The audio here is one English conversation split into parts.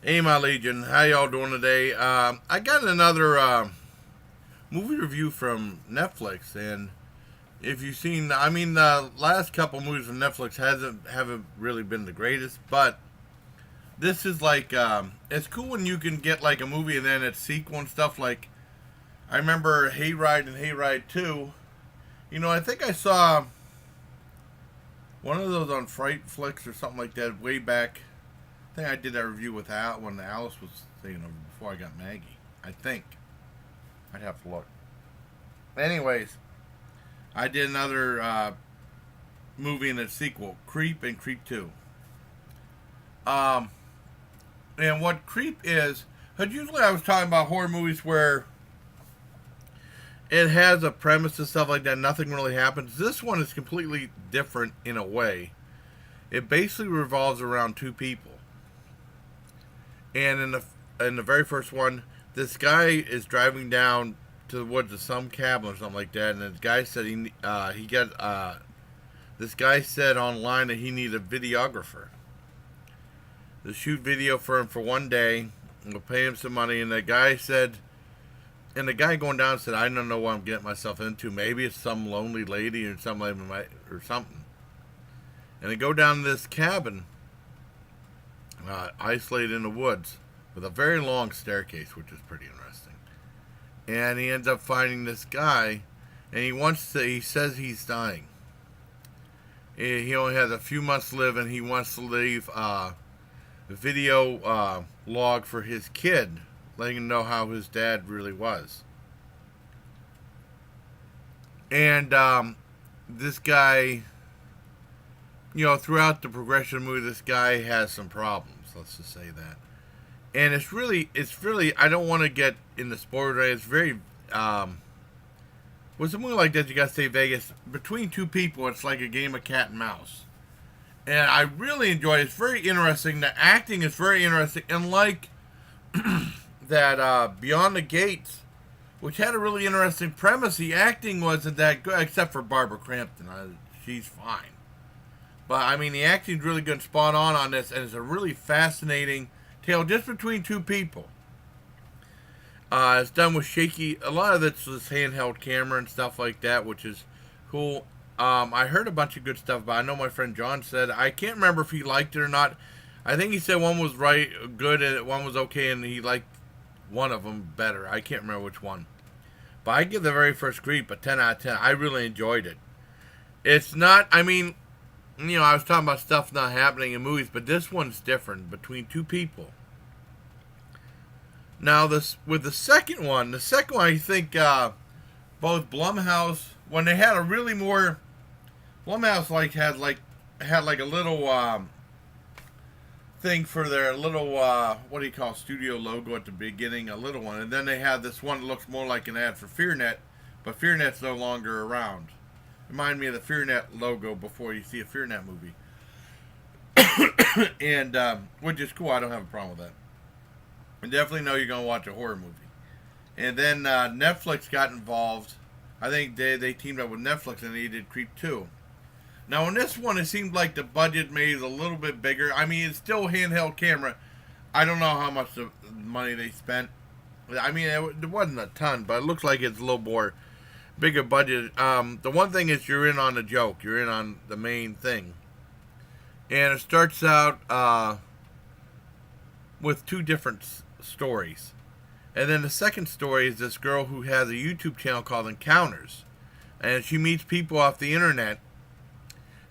Hey, my Legion, how y'all doing today? I got another movie review from Netflix, and if you've seen, the last couple movies from Netflix haven't really been the greatest, but this is like it's cool when you can get like a movie and then its sequel and stuff. Like I remember Hayride and Hayride Two. I think I saw one of those on Fright Flicks or something like that way back. I think I did that review with Al when Alice was saying over before I got Maggie. I think I'd have to look. Anyways, I did another movie and its sequel, Creep and Creep Two. Um, and what Creep is, because usually I was talking about horror movies where it has a premise and stuff like that. Nothing really happens. This one is completely different in a way. It basically revolves around two people. And in the very first one, this guy is driving down to the woods of some cabin or something like that, and the guy said he got this guy said online that he needed a videographer to shoot video for him for one day. And we'll pay him some money, and the guy going down said, "I don't know what I'm getting myself into. Maybe it's some lonely lady or something or something." And they go down to this cabin isolated in the woods with a very long staircase, which is pretty interesting. And he ends up finding this guy, and he says he's dying. He only has a few months to live, and he wants to leave a video log for his kid, letting him know how his dad really was. And this guy, throughout the progression of the movie, this guy has some problems. Let's just say that. And it's really, I don't want to get in the spoiler. It's very, with a movie like that, you gotta say Vegas. Between two people, it's like a game of cat and mouse. And I really enjoy it. It's very interesting. The acting is very interesting. And like that Beyond the Gates, which had a really interesting premise, the acting wasn't that good, except for Barbara Crampton. She's fine. But I mean, the acting's really good, spot on this, and it's a really fascinating tale just between two people. It's done with shaky. A lot of it's this handheld camera and stuff like that, which is cool. I heard a bunch of good stuff, but I know my friend John said I can't remember if he liked it or not. I think he said one was good, and one was okay, and he liked one of them better. I can't remember which one. But I give the very first Creep a 10 out of 10. I really enjoyed it. It's not. I mean, I was talking about stuff not happening in movies, but this one's different between two people. Now, this with the second one, I think both Blumhouse, when they had a really more, Blumhouse had like a little thing for their little what do you call studio logo at the beginning, a little one, and then they had this one that looks more like an ad for FearNet, but FearNet's no longer around. Remind me of the FearNet logo before you see a FearNet movie. And which is cool. I don't have a problem with that. I definitely know you're going to watch a horror movie. And then Netflix got involved. I think they teamed up with Netflix and they did Creep 2. Now, in this one, it seemed like the budget made it a little bit bigger. I mean, it's still a handheld camera. I don't know how much the money they spent. I mean, it wasn't a ton, but it looks like it's a little more bigger budget. The one thing is you're in on the joke. You're in on the main thing. And it starts out with two different stories. And then the second story is this girl who has a YouTube channel called Encounters. And she meets people off the internet.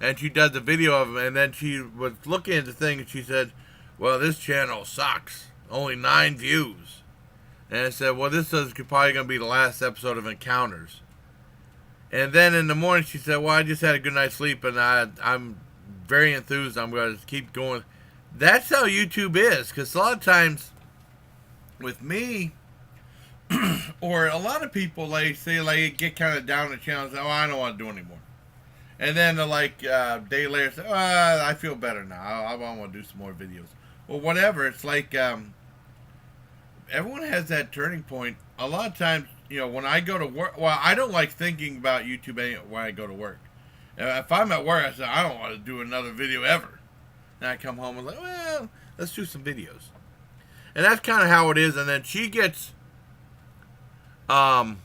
And she does a video of them. And then she was looking at the thing and she said, "Well, this channel sucks. Only 9 views." And I said, "Well, this is probably going to be the last episode of Encounters." And then in the morning she said, "Well, I just had a good night's sleep and I'm very enthused. I'm going to keep going." That's how YouTube is. Because a lot of times with me, or a lot of people, like, say, like, get kind of down the channel and say, "Oh, I don't want to do it anymore." And then they're like, day later, say, "Oh, I feel better now. I want to do some more videos." Well, whatever. It's like, everyone has that turning point. A lot of times, when I go to work, well, I don't like thinking about YouTube when I go to work. If I'm at work, I say, "I don't want to do another video ever." And I come home and like, "Well, let's do some videos." And that's kind of how it is. And then she gets an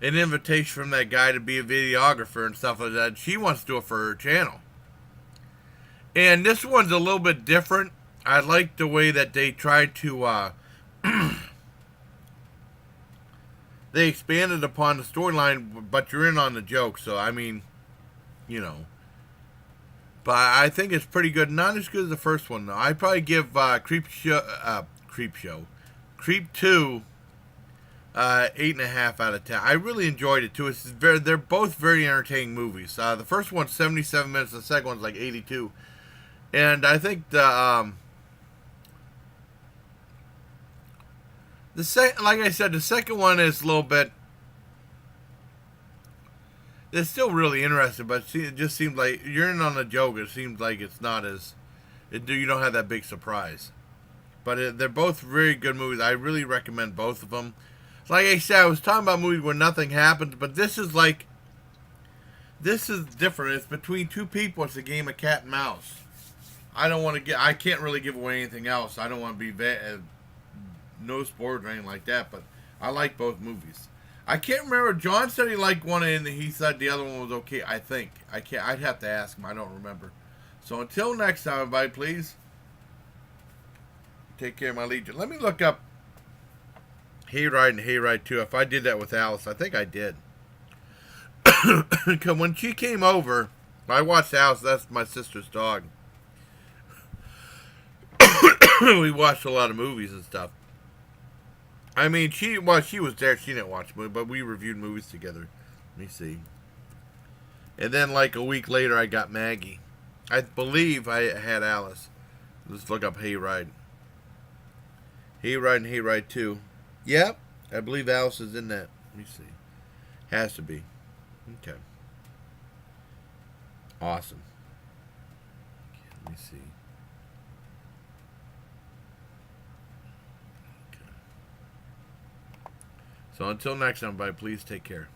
invitation from that guy to be a videographer and stuff like that. She wants to do it for her channel. And this one's a little bit different. I like the way that they tried to they expanded upon the storyline, but you're in on the joke. So I mean, you know, but I think it's pretty good. Not as good as the first one though. I'd probably give Creep 2 8.5 out of 10. I really enjoyed it too. They're both very entertaining movies. The first one's 77 minutes, the second one's like 82. And I think like I said, the second one is a little bit. It's still really interesting, but it just seems like you're in on the joke. It seems like it's not as you don't have that big surprise. But they're both very good movies. I really recommend both of them. Like I said, I was talking about movies where nothing happens, but this is different. It's between two people. It's a game of cat and mouse. I can't really give away anything else. I don't want to be no spoilers or anything like that, but I like both movies. I can't remember. John said he liked one and he said the other one was okay. I think. I'd have to ask him. I don't remember. So until next time, everybody, please take care of my legion. Let me look up Hayride and Hayride 2. If I did that with Alice, I think I did. Because when she came over, I watched Alice. That's my sister's dog. We watched a lot of movies and stuff. I mean, she was there. She didn't watch movies, but we reviewed movies together. Let me see. And then, like a week later, I got Maggie. I believe I had Alice. Let's look up Hayride. Hayride and Hayride 2. Yep, I believe Alice is in that. Let me see. Has to be. Okay. Awesome. Let me see. So until next time, everybody, please take care.